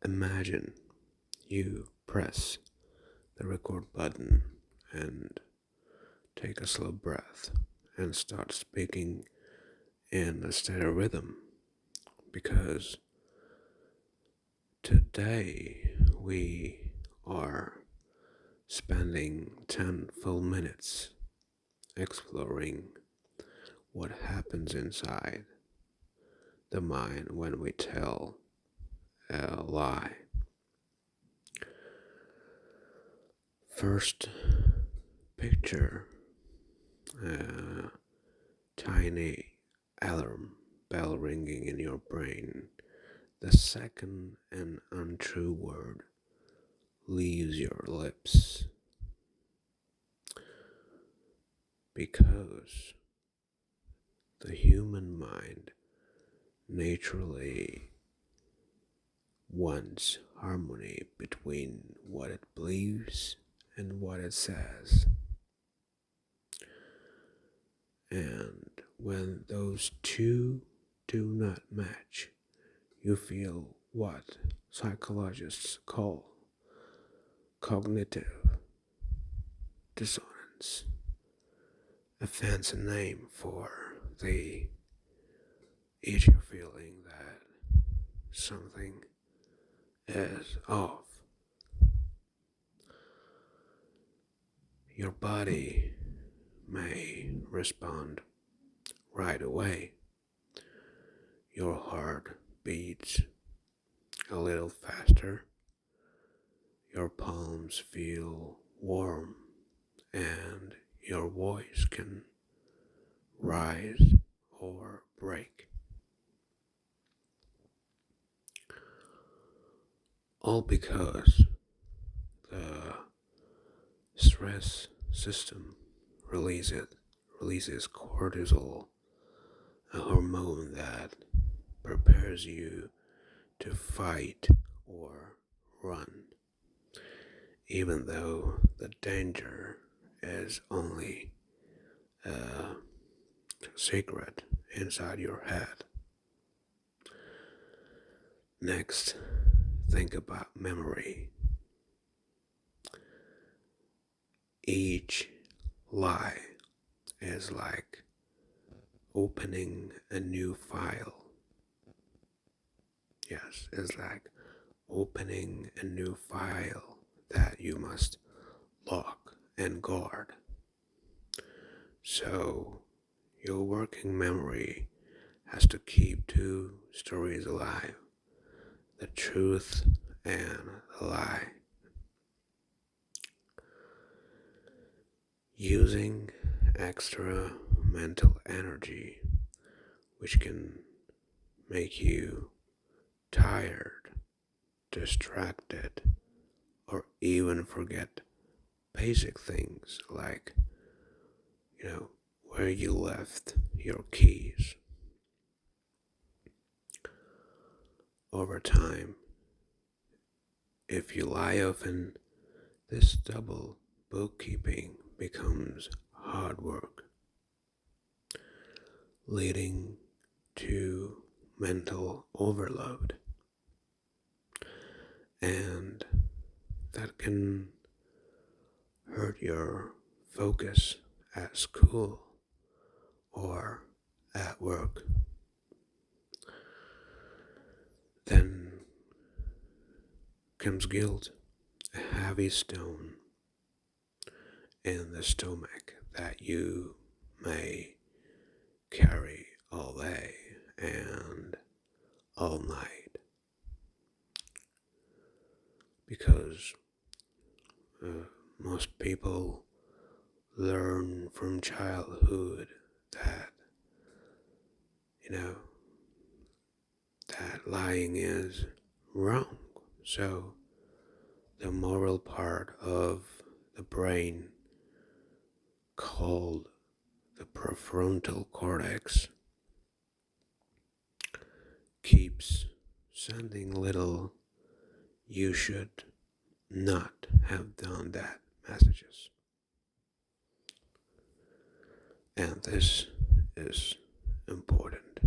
Imagine you press the record button and take a slow breath and start speaking in a steady rhythm because today we are spending 10 full minutes exploring what happens inside the mind when we tell a lie. First, picture a tiny alarm bell ringing in your brain the second an untrue word leaves your lips, because the human mind naturally wants harmony between what it believes and what it says. And when those two do not match, you feel what psychologists call cognitive dissonance, a fancy name for the itchy feeling that something is off. Your body may respond right away. Your heart beats a little faster, your palms feel warm, and your voice can rise or break. All because the stress system releases cortisol, a hormone that prepares you to fight or run, even though the danger is only a secret inside your head. Next, think about memory. Each lie is like opening a new file. Yes, it's like opening a new file that you must lock and guard. So, your working memory has to keep two stories alive: the truth and the lie. Using extra mental energy, which can make you tired, distracted, or even forget basic things like, where you left your keys. Over time, if you lie often, this double bookkeeping becomes hard work, leading to mental overload. And that can hurt your focus at school or at work. Then comes guilt, a heavy stone in the stomach that you may carry all day and all night, because uh, most people learn from childhood that, you know, that lying is wrong. So the moral part of the brain, called the prefrontal cortex, keeps sending little "you should not have done that" messages. And this is important.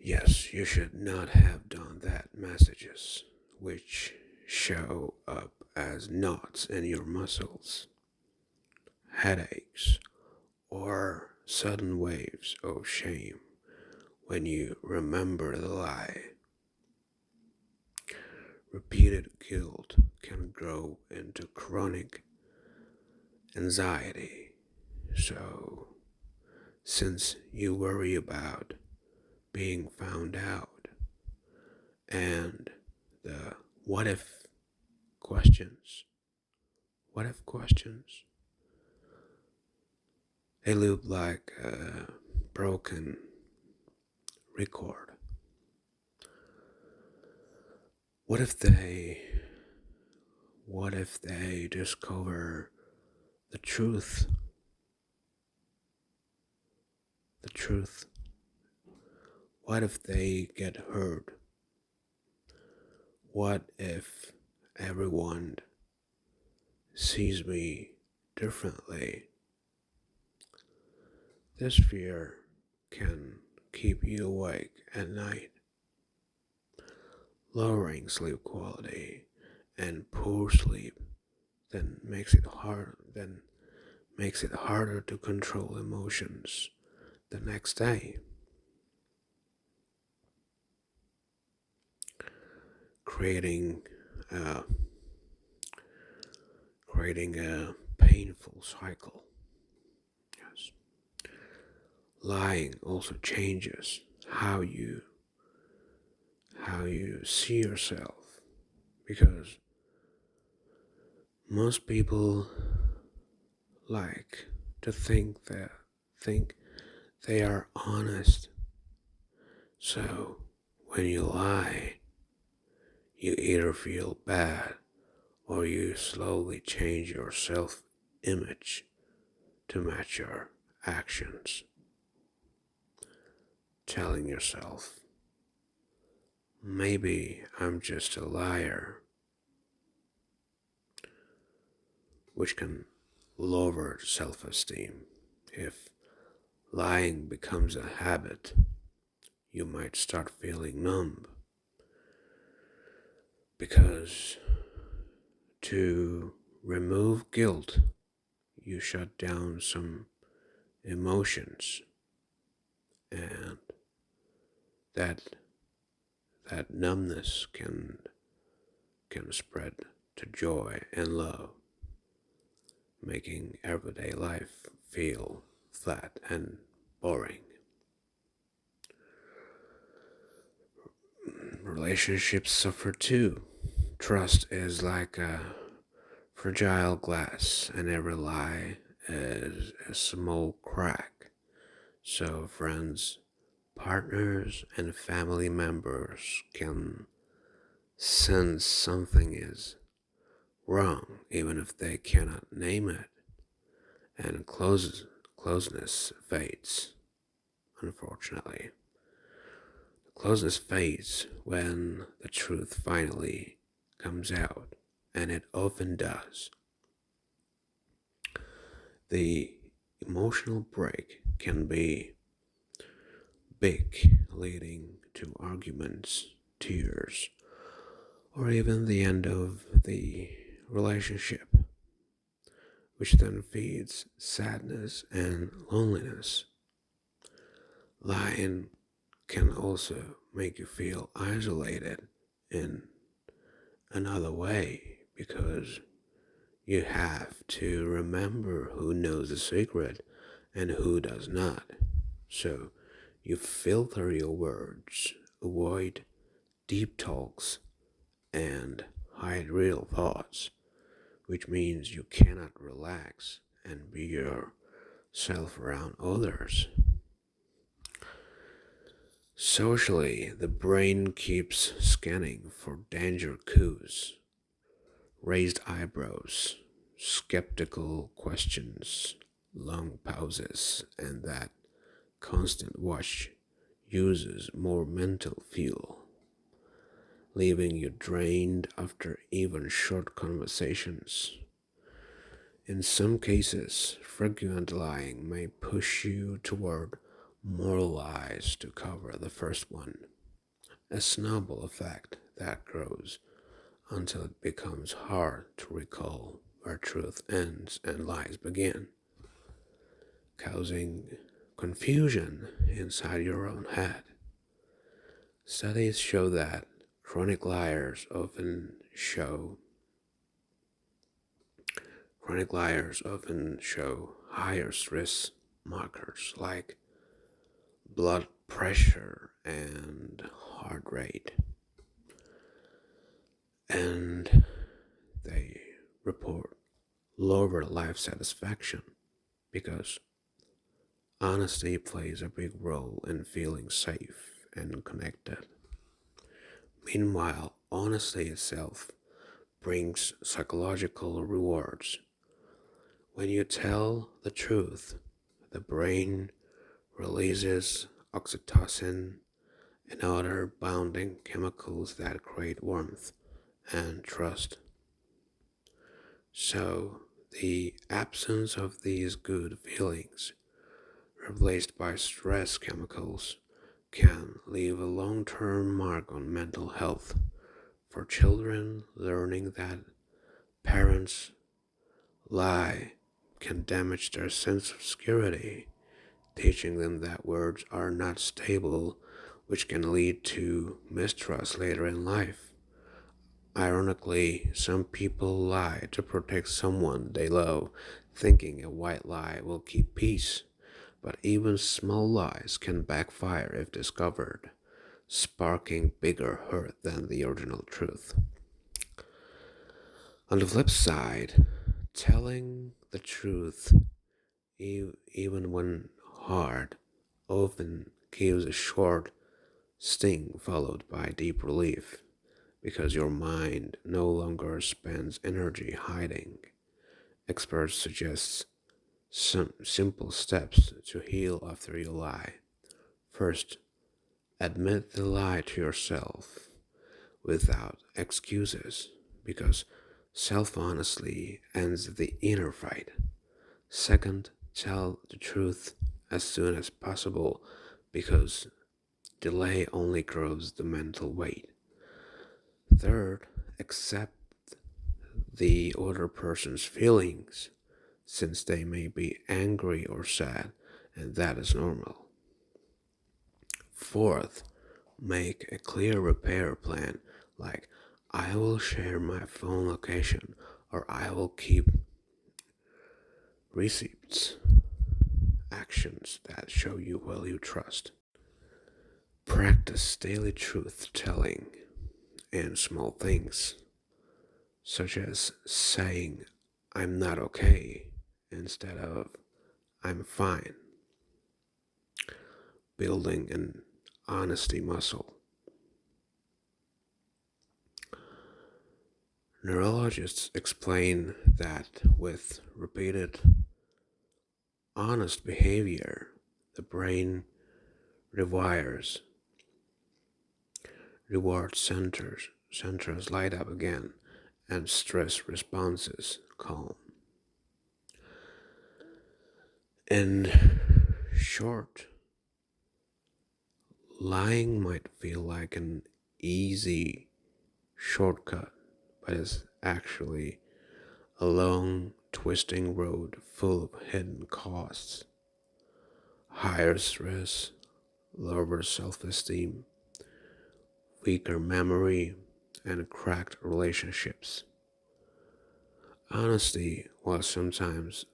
Yes, you should not have done that. Messages which show up as knots in your muscles, headaches, or sudden waves of shame when you remember the lie. Repeated guilt can grow into chronic anxiety. So, since you worry about being found out and the what if questions, what if questions, they loop like a broken record. What if they, what if they discover the truth? The truth. What if they get hurt? What if everyone sees me differently? This fear can keep you awake at night, lowering sleep quality, and poor sleep then makes it harder to control emotions the next day, creating uh, creating a painful cycle. Yes. Lying also changes how you see yourself, because most people like to think they are honest. So when you lie, you either feel bad or you slowly change your self image to match your actions, telling yourself, maybe I'm just a liar, which can lower self esteem. If lying becomes a habit, you might start feeling numb, because to remove guilt, you shut down some emotions, and that that numbness can spread to joy and love, making everyday life feel flat and boring. Relationships suffer too. Trust is like a fragile glass, and every lie is a small crack. So, friends, partners, and family members can sense something is wrong, even if they cannot name it, and closeness fades, unfortunately. Closeness fades when the truth finally comes out, and it often does. The emotional break can be big, leading to arguments, tears, or even the end of the relationship, which then feeds sadness and loneliness. Lying can also make you feel isolated in another way, because you have to remember who knows the secret and who does not. So you filter your words, avoid deep talks, and hide real thoughts, which means you cannot relax and be yourself around others. Socially, the brain keeps scanning for danger cues, raised eyebrows, skeptical questions, long pauses, and that constant watch uses more mental fuel, leaving you drained after even short conversations. In some cases, frequent lying may push you toward more lies to cover the first one, a snowball effect that grows until it becomes hard to recall where truth ends and lies begin, causing confusion inside your own head. Studies show that chronic liars often show chronic liars often show higher stress markers like blood pressure and heart rate, and they report lower life satisfaction because honesty plays a big role in feeling safe and connected. Meanwhile, honesty itself brings psychological rewards. When you tell the truth, the brain releases oxytocin and other bonding chemicals that create warmth and trust. So, the absence of these good feelings, replaced by stress chemicals, can leave a long term mark on mental health. For children, learning that parents lie can damage their sense of security, teaching them that words are not stable, which can lead to mistrust later in life. Ironically, some people lie to protect someone they love, thinking a white lie will keep peace. But even small lies can backfire if discovered, sparking bigger hurt than the original truth. On the flip side, telling the truth, even when hard, often gives a short sting followed by deep relief because your mind no longer spends energy hiding. Experts suggest some simple steps to heal after you lie. First, admit the lie to yourself without excuses because self honesty ends the inner fight. Second, tell the truth as soon as possible because delay only grows the mental weight. Third, accept the other person's feelings since they may be angry or sad, and that is normal. Fourth, make a clear repair plan like I will share my phone location or I will keep receipts, actions that show you will you trust. Practice daily truth telling in small things, such as saying I'm not okay instead of I'm fine, building an honesty muscle. Neurologists explain that with repeated honest behavior, the brain rewires reward centers light up again and stress responses calm. In short, lying might feel like an easy shortcut, but it's actually a long, twisting road full of hidden costs, higher stress, lower self esteem, weaker memory, and cracked relationships. Honesty, while sometimes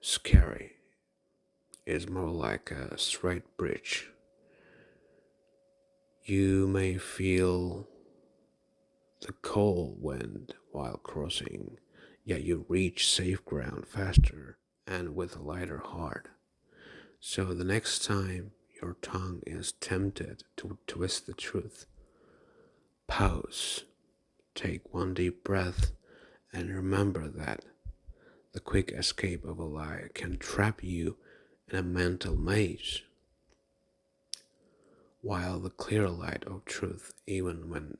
scary, is more like a straight bridge. You may feel the cold wind while crossing, yet you reach safe ground faster and with a lighter heart. So the next time your tongue is tempted to twist the truth, pause, take one deep breath, and remember that the quick escape of a lie can trap you in a mental maze, while the clear light of truth, even when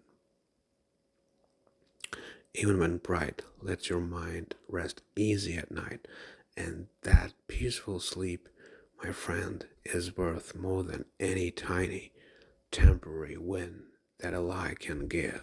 bright, lets your mind rest easy at night And that peaceful sleep, my friend, is worth more than any tiny, temporary win that a lie can give.